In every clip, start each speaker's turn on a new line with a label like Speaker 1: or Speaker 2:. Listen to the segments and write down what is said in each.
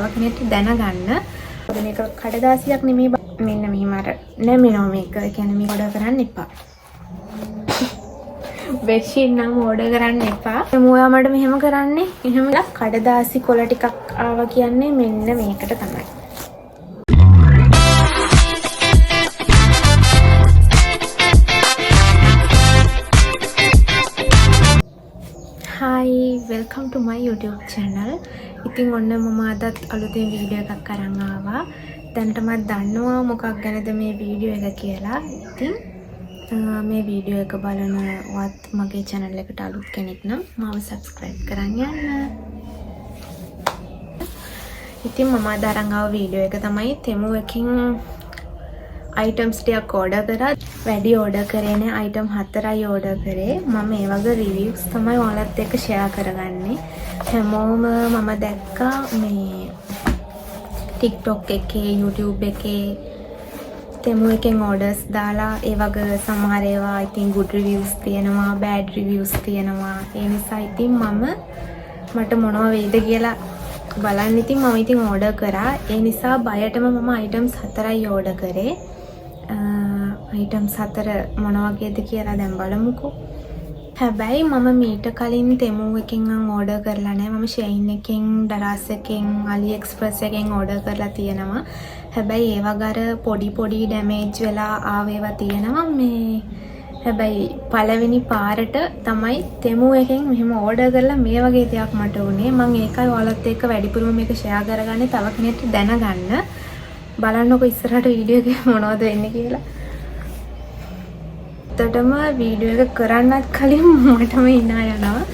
Speaker 1: තව කෙනෙක්ට දැනගන්න. මේක කඩදාසියක් නෙමෙයි මෙන්න මෙහිම අර නැමිනෝ මේක. ඒ කියන්නේ මේක ඕඩර් කරන්න එපා. බෙඩ්ෂීට් නම් ඕඩර් කරන්න එපා. මොයා මට මෙහෙම කරන්නේ. එහෙම කඩදාසි කොළ ටිකක් ආවා කියන්නේ මෙන්න මේකට තමයි. Hi, welcome to my YouTube channel. ඉතින් ඔන්න මම අදත් අලුතෙන් වීඩියෝ එකක් අරන් ආවා. දැනට මම දන්නවා මොකක් ගැනද මේ වීඩියෝ එක කියලා. ඉතින් මේ වීඩියෝ එක බලනවත් මගේ channel එකට අලුත් කෙනෙක් නම් මාව subscribe කරන් යන්න. ඉතින් මම අද අරන් ආව වීඩියෝ එක තමයි තෙමු එකකින් items ටිකක් order කරා. වැඩි order කරේ නෑ, item 4යි order කරේ. මම ඒ වගේ reviews තමයි ඔයාලත් එක්ක share කරගන්නේ. හැමෝම මම දැක්කා මේ TikTok එකේ, YouTube එකේ තෙමු එකෙන් orders දාලා ඒ වගේ සමහර ඒවා ඉතින් good reviews තියෙනවා, bad reviews තියෙනවා. ඒ නිසා ඉතින් මට මොනවා වෙයිද කියලා බලන්න ඉතින් මම ඉතින් order කරා. ඒ නිසා බයටම මම items 4යි order කරේ. items 4 මොන වගේද කියලා දැන් බලමුකෝ. හැබැයි මම මීට කලින් තෙමු එකෙන් නම් order කරලා නැහැ. මම Shein එකෙන්, Daraz එකෙන්, AliExpress එකෙන් order කරලා තියෙනවා. හැබැයි ඒ වගේ පොඩි damage වෙලා ආවේවා තියෙනවා. මේ හැබැයි පළවෙනි පාරට තමයි තෙමු එකෙන් මෙහෙම order කරලා මේ වගේ දෙයක් මට උනේ. මම ඒකයි ඔයාලත් එක්ක වැඩිපුරම මේක share කරගන්නේ තව කෙනෙක්ට දැනගන්න. බලන්නකො ඉස්සරහට වීඩියෝ එක මොනවද වෙන්නේ කියලා. ඇත්තටම වීඩියෝ එක කරන්නත් කලින් මටම ඉනා යනවා.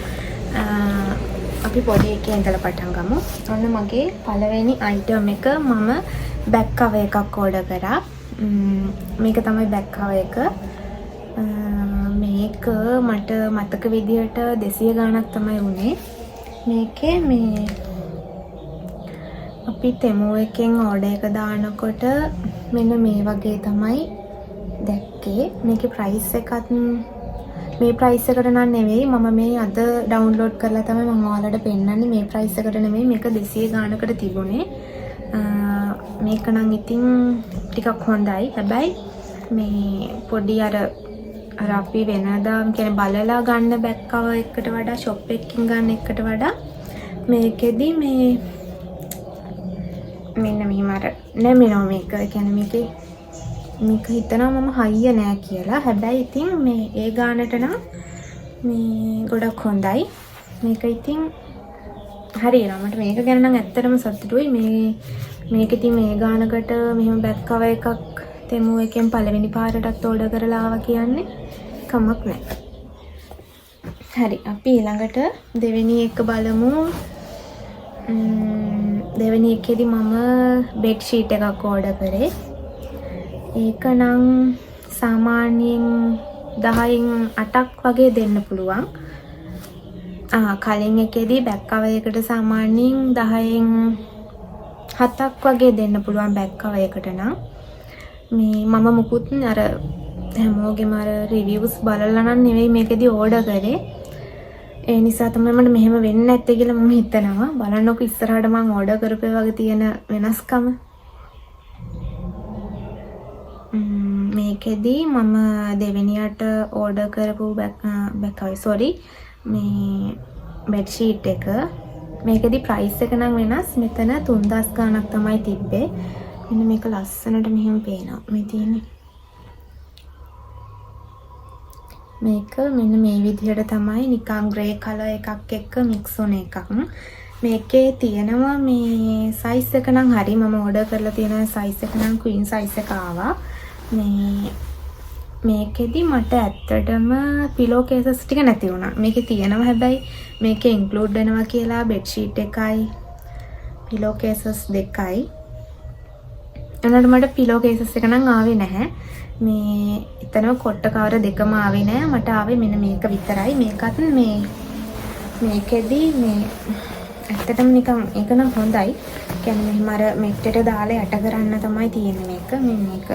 Speaker 1: අපි පොඩි එකේ ඉඳලා පටන් ගමු. ඔන්න මගේ පළවෙනි item එක මම back cover එකක් order කරා. මේක තමයි back cover එක. මේක මට මතක විදියට 200 ගාණක් තමයි උනේ. මේකේ මේ අපි තෙමු එකෙන් order එක දානකොට මෙන්න මේ වගේ තමයි දැක්කේ. මේකේ price එකත් මේ price එකට නම් නෙවෙයි. මම මේ අද download කරලා තමයි මම ඔයාලට පෙන්නන්නේ. මේ price එකට නෙවෙයි. මේක 200 ගාණකට තිබුණේ. මේක නම් ඉතින් ටිකක් හොඳයි. හැබැයි මේ පොඩි අර අපි වෙනදාම කියන්නේ බලලා ගන්න back cover එකට වඩා shop එකකින් ගන්න එකට වඩා මේකෙදි මේ මෙන්න මෙහිම අර නැමිනෝ මේක. ඒ කියන්නේ මේක හිතනවා මම හයිය නෑ කියලා. හැබැයි ඉතින් මේ ඒ ගානට නම් මේ ගොඩක් හොඳයි. මේක ඉතින් හරියනවා. මට මේක ගැන නම් ඇත්තටම සතුටුයි. මේක ඉතින් මේ ගානකට මෙහෙම back cover එකක් තෙමු එකෙන් පළවෙනි පාරටත් order කරලා ආවා කියන්නේ කමක් නෑ. හරි, අපි ඊළඟට දෙවෙනි එක බලමු. දෙවෙනි එකේදී මම bed sheet එකක් order කරේ. ඒක නම් සාමාන්‍යයෙන් 10න් 8ක් වගේ දෙන්න පුළුවන්. කලින් එකේදී back cover එකට සාමාන්‍යයෙන් 10න් 7ක් වගේ දෙන්න පුළුවන් back cover එකට නම්. මේ මම මුකුත් අර හැමෝගෙම අර reviews බලලා නම් නෙවෙයි මේකෙදී order කරේ. ඒ නිසා තමයි මට මෙහෙම වෙන්නේ නැත්තේ කියලා මම හිතනවා. බලන්නකො ඉස්සරහට මම order කරපේ වගේ තියෙන වෙනස්කම. මේකෙදී මම දෙවෙනියට order කරපු මේ bed sheet එක. මේකෙදී price එක නම් වෙනස්. මෙතන 3000 ගාණක් තමයි තිබ්බේ. මෙන්න මේක ලස්සනට මෙහෙම පේනවා. මේ තියෙන්නේ. මේක මෙන්න මේ විදිහට තමයි නිකන් grey color එකක් එක්ක mix වුණ එකක්. මේකේ තියෙනවා මේ size එක නම් හරි. මම order කරලා තියෙන size එක නම් queen size එක ආවා. මේකෙදි මට ඇත්තටම pillow cases ටික නැති වුණා. මේකේ තියෙනවා හැබැයි මේකේ include වෙනවා කියලා bed sheet එකයි pillow cases දෙකයි. එනකොට මට pillow cases එක නම් ආවේ නැහැ. මේ එතනම කොට්ට කවර දෙකම ආවේ නැහැ. මට ආවේ මෙන්න මේක විතරයි. මේකත් මේකෙදි මේ ඇත්තටම නිකන් ඒක නම් හොඳයි. කියන්නේ මෙහෙම අර මෙට්ටට දාලා යට කරන්න තමයි තියෙන්නේ මේක. මේක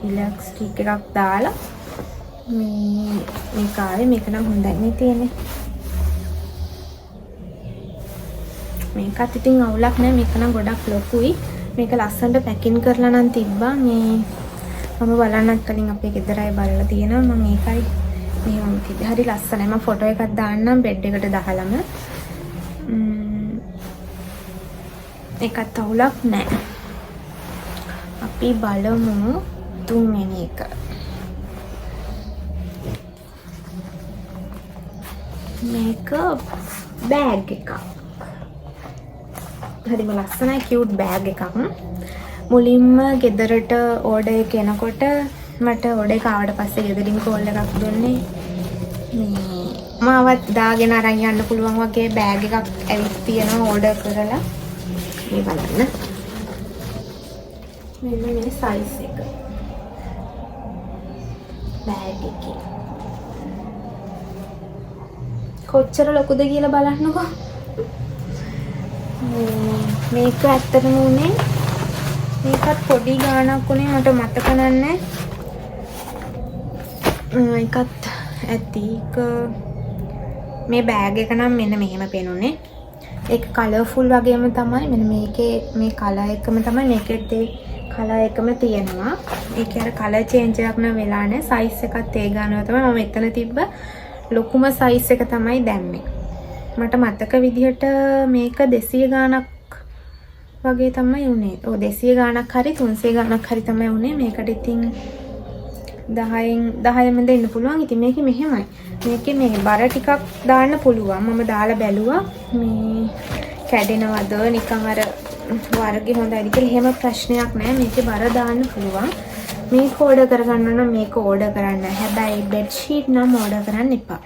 Speaker 1: ඉලාස්ටික් එකක් දාලා මේක ආවේ මේක නම් හොඳයි නේ තියෙන්නේ. මේකත් ඉතින් අවුලක් නෑ. මේක නම් ගොඩක් ලොකුයි. මේක ලස්සනට පැකින් කරලා නම් තිබ්බා. මේ මම බලන්නත් කලින් අපේ ගෙදර අය බලලා තියෙනවා. මම ඒකයි මෙහෙම තිබ්බේ. හරි ලස්සනයි. මම ෆොටෝ එකක් දාන්නම් බෙඩ් එකට දාලම. ඒකත් අවුලක් නෑ. අපි බලමු තුන්වෙනි එක. මේක බෑග් එකක්. හරිම ලස්සනයි කියුට් බෑග් එකක්. මුලින්ම ගෙදරට ඕඩර් එක එනකොට මට ඕඩර් එක ආවට පස්සේ ගෙදරින් කෝල් එකක් දුන්නේ. මේ මාවත් දාගෙන අරන් යන්න පුළුවන් වගේ බෑග් එකක් ඇවිත් තියෙනවා ඕඩර් කරලා. මේ බලන්න. මෙන්න මේ සයිස් එක. බෑග් එකේ. කොච්චර ලොකුද කියලා බලන්නකෝ. මේක ඇත්තටම උනේ මේකත් පොඩි ගාණක් උනේ මට මතක නැහැ. ඒකත් ඇති මේ බෑග් එක නම් මෙන්න මෙහෙම පෙනුනේ. ඒක කලර්ෆුල් වගේම තමයි. මෙන්න මේකේ මේ කලර් එකම තමයි මේකෙත් ඒ කලර් එකම තියෙනවා. ඒකේ අර කලර් චේන්ජ් එකක් නම් වෙලා නැහැ. සයිස් එකත් ඒ ගානව තමයි. මම එතන තිබ්බ ලොකුම සයිස් එක තමයි දැම්මේ. මට මතක විදිහට මේක 200 ගාණක් වගේ තමයි උනේ. ඔව් 200 ගාණක් හරි 300 ගාණක් හරි තමයි උනේ. මේකට ඉතින් 10ෙන් දෙන්න පුළුවන්. ඉතින් මේකේ මෙහෙමයි. මේකේ මේ බර ටිකක් දාන්න පුළුවන්. මම දාලා බැලුවා. මේ කැඩෙනවද නිකන් අර වර්ගේ හොඳයිද කියලා එහෙම ප්‍රශ්නයක් නැහැ. මේකේ බර දාන්න පුළුවන්. මේක ඕඩර් කරගන්න නම් මේක ඕඩර් කරන්න. හැබැයි බෙඩ් ෂීට් නම් ඕඩර් කරන්න එපා.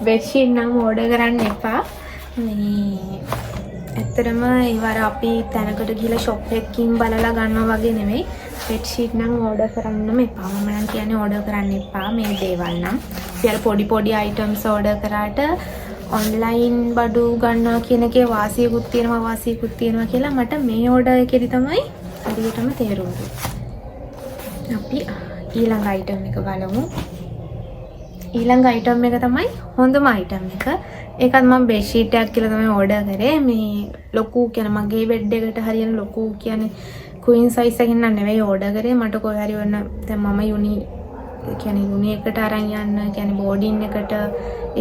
Speaker 1: බෙඩ් ෂීට් නම් ඕඩර් කරන්න එපා. මේ ඇත්තටම ඒවර අපි තැනකට ගිහලා ෂොප් එකකින් බලලා ගන්නවා වගේ නෙමෙයි. බෙඩ් ෂීට් නම් ඕඩර් කරන්නම එපා. මම නම් කියන්නේ ඕඩර් කරන්න එපා මේ දේවල් නම්. ඉතින් පොඩි පොඩි අයිටම්ස් ඕඩර් කරාට ඔන්ලයින් බඩු ගන්නවා කියන එකේ වාසියකුත් තියෙනවා කියලා මට මේ ඕඩර් එකේදී තමයි හරියටම තේරුණා. අපි ඊළඟ අයිටම් එක බලමු. ඊළඟ අයිටම් එක තමයි හොඳම අයිටම් එක. ඒකත් මම බෙඩ් ෂීට් එකක් කියලා තමයි ඕඩර් කරේ. මේ ලොකු කියන මගේ බෙඩ් එකට හරියන ලොකු කියන්නේ ක්වීන් සයිස් එකකින් නම් නෙවෙයි ඕඩර් කරේ. මට කොහේ හරි වන්න දැන් මම යුනි එකට අරන් යන්න කියන්නේ බෝඩින් එකට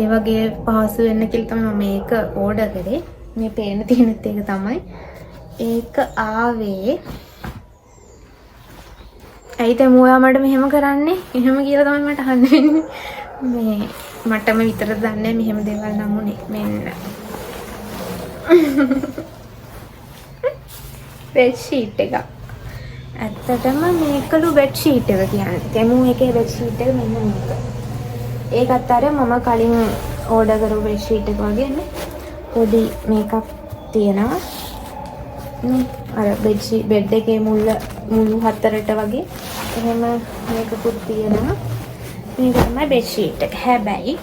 Speaker 1: ඒ වගේ පහසු වෙන්න කියලා තමයි මම මේක ඕඩර් කරේ. මේ පේන තියෙනෙත් ඒක තමයි. ඒක ආවේ ඇයි දැන් ඔයා මට මෙහෙම කරන්නේ? එහෙම කියලා තමයි මට අහන්න වෙන්නේ. මේ මටම විතර දන්නේ මෙහෙම දේවල් නම් උනේ. මෙන්න. බෙඩ් ෂීට් එක. ඇත්තටම මේකලු බෙඩ් ෂීට් එක කියන්නේ. තෙමු එකේ බෙඩ් ෂීට් එක මෙන්න මේක. ඒකත් අර මම කලින් ඕඩර් කරපු බෙඩ් ෂීට් එක වගේ නේ. පොඩි මේකක් තියෙනවා. අර බෙඩ් එකේ මුළු හතරට වගේ එහෙම මේකකුත් තියෙනවා. මේක තමයි බෙඩ් ෂීට් එක. හැබැයි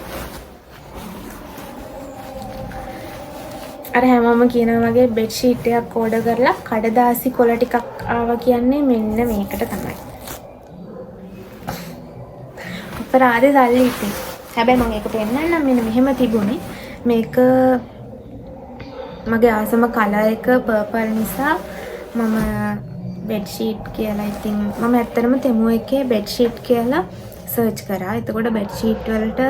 Speaker 1: අර හැමෝම කියනවා වගේ බෙඩ් ෂීට් එකක් ඕඩර් කරලා කඩදාසි කොළ ටිකක් ආවා කියන්නේ මෙන්න මේකට තමයි. අපරාධේ සල්ලි ඉතින්. හැබැයි මම ඒක පෙන්නන්නම් මෙන්න මෙහෙම තිබුණේ. මේක මගේ ආසම කලර් එක පර්පල් නිසා මම බෙඩ් ෂීට් කියලා ඉතින් මම ඇත්තටම තෙමු එකේ බෙඩ් ෂීට් කියලා සර්ච් කරා. එතකොට බෙඩ් ෂීට් වලට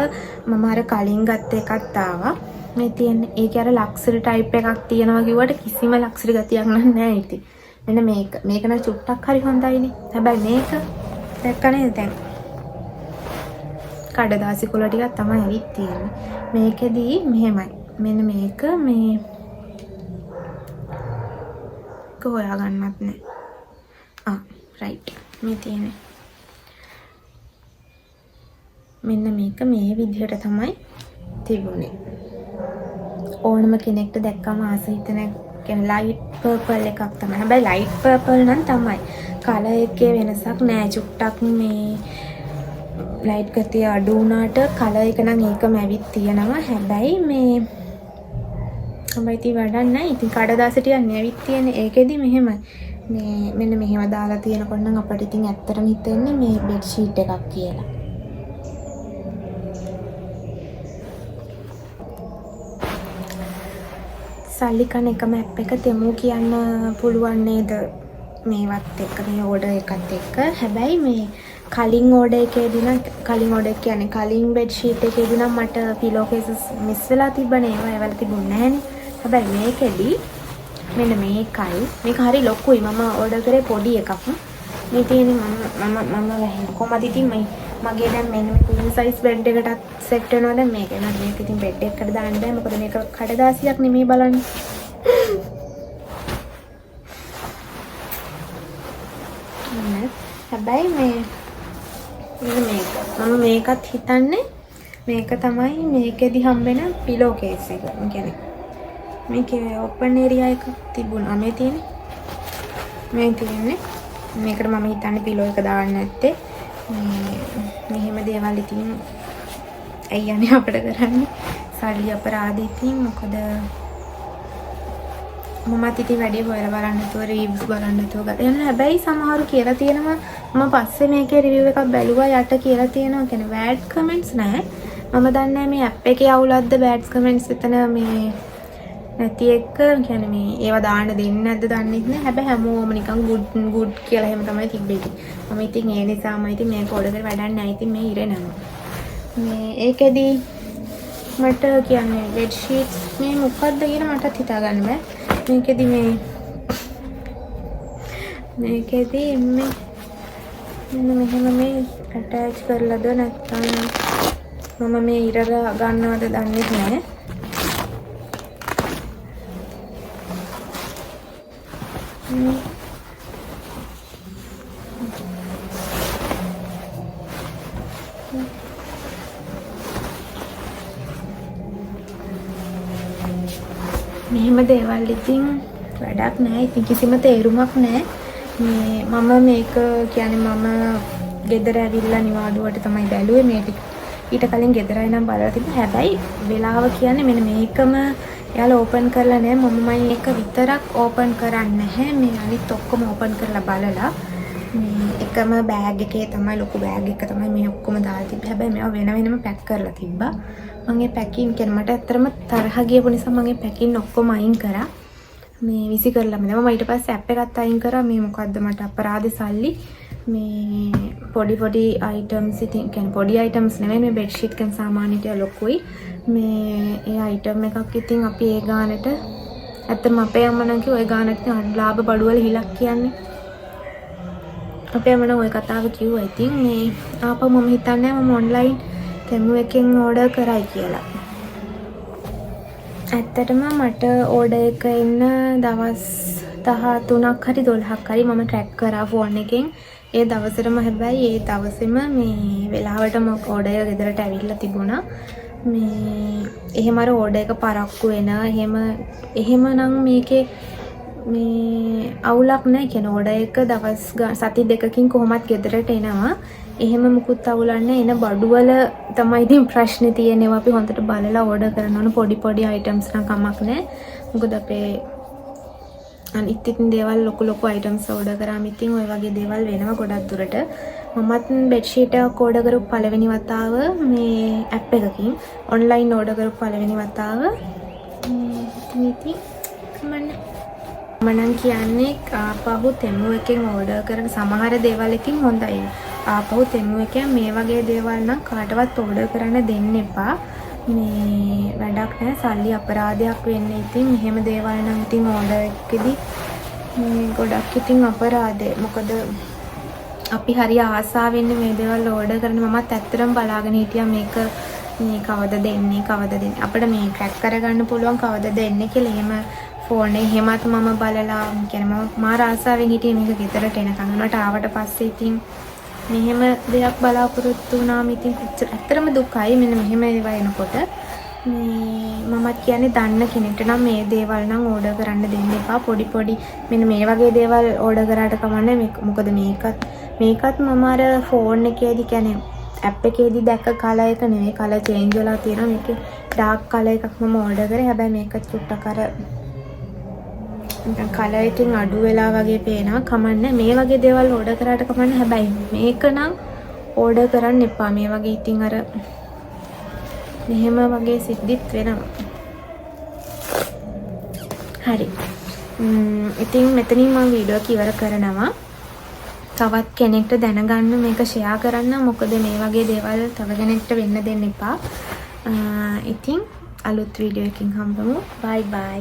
Speaker 1: මම අර කලින් ගත්ත එකක් ආවා. මේ තියෙන්නේ ඒකේ අර ලක්සරි ටයිප් එකක් තියෙනවා කිව්වට කිසිම ලක්සරි ගතියක් නැහැ ඉතින්. මෙන්න මේක නම් චුට්ටක් හරි හොඳයිනේ. හැබැයි මේක දැක්කනේ දැන් කඩදාසි කොළ ටිකක් තමයි ඇවිත් තියෙන්නේ. මේකෙදී මෙහෙමයි. මෙන්න මේක මේ හොයා ගන්නත් නෑ. රයිට්. මේ තියෙන්නේ. මෙන්න මේක මේ විදිහට තමයි තිබුණේ. ඕනම කෙනෙක්ට දැක්කම ආස හිතෙන කියන්නේ ලයිට් පර්පල් එකක් තමයි. හැබැයි ලයිට් පර්පල් නම් තමයි. කලර් එකේ වෙනසක් නෑ. චුට්ටක් මේ ලයිට් ගතිය අඩු වුණාට කලර් එක නම් ඒකම ඇවිත් තියෙනවා. හැබැයි මේ වැඩක් නැහැ. ඉතින් කඩදාසි ටිකක් නැවිත් තියෙන්නේ. ඒකෙදි මෙහෙමයි. මේ මෙන්න මෙහෙම දාලා තියෙනකොට නම් අපිට ඉතින් ඇත්තටම හිතෙන්නේ මේ බෙඩ් ෂීට් එකක් කියලා. සල්ලි කන එකම ඇප් එක තෙමු කියන්න පුළුවන් නේද මේවත් එක්ක මේ ඕඩර් එකත් එක්ක. හැබැයි මේ කලින් ඕඩර් එකේදී නම් කලින් ඕඩර් කියන්නේ කලින් බෙඩ් ෂීට් එකේදී නම් මට පිලෝ කේසස් මිස් වෙලා තිබ්බනේ. ඒවල තිබුණේ නැහනේ. හැබැයි මේකෙදී මෙන්න මේකයි. මේක හරි ලොකුයි. මම ඕඩර් කරේ පොඩි එකක්. මේ තියෙන්නේ මම වැහෙන්න කොහමද ඉතින් මගේ දැන් මෙන්න මේ queen size bed එකටත් set වෙනවා දැන් මේක. නේද මේක ඉතින් bed එකකට දාන්න බෑ. මොකද මේක කඩදාසියක් නෙමෙයි බලන්න. හැබැයි මේක මම මේකත් හිතන්නේ මේක තමයි මේකෙදි හම්බෙන පිලෝ කේස් එක. ඒ කියන්නේ මේකේ ඕපන් ඒරියා එක තිබුණා. මේ තියෙන්නේ මේකට මම හිතන්නේ පිලෝ එක දාන්න නැත්තේ මෙහෙම දේවල් ඉතින් ඇයි යන්නේ අපිට කරන්නේ සල්ලි අපරාධ ඉතින්. මොකද මමත් ඉතින් වැඩි හොයලා බලන්න නැතුව රිව්ස් බලන්න නැතුව ගත්තා. හැබැයි සමහරු කියලා තියෙනවා මම පස්සේ මේකේ රිවිව් එකක් බැලුවා යට කියලා තියෙනවා. කියන්නේ බෑඩ් කමෙන්ට්ස් නැහැ. මම දන්නේ නැහැ මේ ඇප් එකේ අවුලක්ද බෑඩ් කමෙන්ට්ස් එතන මේ නැති එක. කියන්නේ මේ ඒවා දාන්න දෙන්නේ නැද්ද දන්නේ නැහැ. හැබැයි හැමෝම නිකන් good කියලා එහෙම තමයි තිබ්බේ. මම ඉතින් ඒ නිසාම ඉතින් මේක ඕඩර් කරලා වැඩක් නැහැ. ඉතින් මේ ඉරෙනවා. මේ ඒකෙදි මට කියන්නේ බෙඩ් ෂීට්ස් මේ මොකක්ද කියලා මටත් හිතා ගන්න බෑ. මේකෙදි මෙහෙම මේ ඇටච් කරලාද නැත්නම් මම මේ ඉරලා ගන්නවද දන්නේ නැහැ. මෙහෙම දේවල් ඉතින් වැඩක් නැහැ. ඉතින් කිසිම තේරුමක් නැහැ. මේ මම මේක කියන්නේ මම ගෙදර ඇවිල්ලා නිවාඩුවට තමයි බැලුවේ මේ ටික. ඊට කලින් ගෙදර ආයි නම් බලලා තිබ්බා. හැබැයි වෙලාව කියන්නේ මෙන්න මේකම එයාලා ඕපන් කරලා නැහැ. මමමයි එක විතරක් ඕපන් කරන්නේ නැහැ. මේ අනිත් ඔක්කොම ඕපන් කරලා බලලා මේ එකම බෑග් එකේ තමයි ලොකු බෑග් එක තමයි මේ ඔක්කොම දාලා තිබ්බේ. හැබැයි මේවා වෙන වෙනම පැක් කරලා තිබ්බා. මම ඒ පැකින් කියන්නේ මට ඇත්තටම තරහ ගියපු නිසා මම ඒ පැකින් ඔක්කොම අයින් කරා. මේ විසි කරලා මම ඊට පස්සේ ඇප් එකත් අයින් කරා. මේ මොකද්ද මට අපරාධ සල්ලි මේ පොඩි අයිටම්ස් ඉතින් කියන්නේ පොඩි අයිටම්ස් නෙමෙයි මේ බෙඩ් ෂීට් කන් සාමාන්‍යයට ලොකුයි. මේ ඒ අයිටම් එකක් ඉතින් අපි ඒ ගානට ඇත්තටම අපේ අම්මා නම් කිව්වා ඒ ගානට ලාභ බඩුවල හිලක් කියන්නේ. අපේ අම්මා නම් ওই කතාව කිව්වා. ඉතින් මේ ආපහු මම හිතන්නේ මම ඔන්ලයින් තෙමු එකෙන් ඕඩර් කරයි කියලා. ඇත්තටම මට ඕඩර් එක එන්න දවස් 13ක් හරි 12ක් හරි මම ට්‍රැක් කරා ෆෝන් එකෙන්. ඒ දවසටම හැබැයි ඒ දවසේම මේ වෙලාවටම ඕඩර් එක ගෙදරට ඇවිල්ලා තිබුණා. මේ එහෙම අර ඕඩර් එක පරක්කු වෙන එහෙමනම් මේකේ මේ අවුලක් නැහැ. කියන ඕඩර් එක දවස් සති දෙකකින් කොහොමත් ගෙදරට එනවා. එහෙම මුකුත් අවුලක් නැහැ. එන බඩුවල තමයි ඉතින් ප්‍රශ්නේ තියෙන්නේ. අපි හොඳට බලලා ඕඩර් කරන්න ඕන. පොඩි අයිටම්ස් නම් කමක් නැහැ. මොකද අපේ අනිත් ඉතින් දේවල් ලොකු අයිටම්ස් ඕඩර් කරාම ඉතින් ওই වගේ දේවල් වෙනවා ගොඩක් දුරට. මමත් බෙඩ් ෂීට් එකක් ඕඩර් කරපු පළවෙනි වතාව මේ ඇප් එකකින් ඔන්ලයින් ඕඩර් කරපු පළවෙනි වතාව ඉතින් මම කියන්නේ ආපහු තෙමු එකෙන් ඕඩර් කරන සමහර දේවල් එකකින් හොඳයි. ආපහු තෙමු එකෙන් මේ වගේ දේවල් නම් කාටවත් ඕඩර් කරන්න දෙන්න එපා. මේ වැඩක් නැහැ. සල්ලි අපරාධයක් වෙන්නේ. ඉතින් මෙහෙම දේවල් නම් ඉතින් ඕඩර් එකේදී මේ ගොඩක් ඉතින් අපරාධේ. මොකද අපි හරි ආසාවෙන් මේ දේවල් ඕඩර් කරන මමත් ඇත්තටම බලාගෙන හිටියා මේක මේ කවද දෙන්නේ අපිට මේ ට්‍රැක් කරගන්න පුළුවන් කවද දෙන්නේ කියලා. එහෙම ෆෝන් එකේ එහෙමත් මම බලලා කියන්නේ මම මාර ආසාවෙන් හිටියේ මේක ගෙදරට එනකන්. උනට ආවට පස්සේ ඉතින් මෙහෙම දෙයක් බලාපොරොත්තු වුණාම ඉතින් ඇත්තටම දුකයි. මෙන්න මෙහෙම ඒවා එනකොට මේ මමත් කියන්නේ දන්න කෙනෙක්ට නම් මේ දේවල් නම් ඕඩර් කරන්න දෙන්න එපා. පොඩි මෙන්න මේ වගේ දේවල් ඕඩර් කරාට කමන්නේ. මොකද මේකත් මම අර ෆෝන් එකේදී කියන්නේ ඇප් එකේදී දැක්ක කලර් එක නෙවෙයි. කලර් චේන්ජ් වෙලා තියෙනවා. මේකේ ඩාර්ක් කලර් එකක් මම ඕඩර් කරේ. හැබැයි මේක චුට්ටක් අර නිකන් කලර් එකෙන් අඩු වෙලා වගේ පේනවා. කමන්නේ. මේ වගේ දේවල් ඕඩර් කරාට කමන්නේ. හැබැයි මේක නම් ඕඩර් කරන්න එපා. මේ වගේ ඉතින් අර මෙහෙම වගේ සිද්ධිත් වෙනවා. හරි. ඉතින් මෙතනින් මම වීඩියෝ එක ඉවර කරනවා. තවත් කෙනෙක්ට දැනගන්න මේක ෂෙයා කරන්න. මොකද මේ වගේ දේවල් තව කෙනෙක්ට වෙන්න දෙන්න එපා. ඉතින් අලුත් වීඩියෝ එකකින් හම්බෙමු. බයි බයි.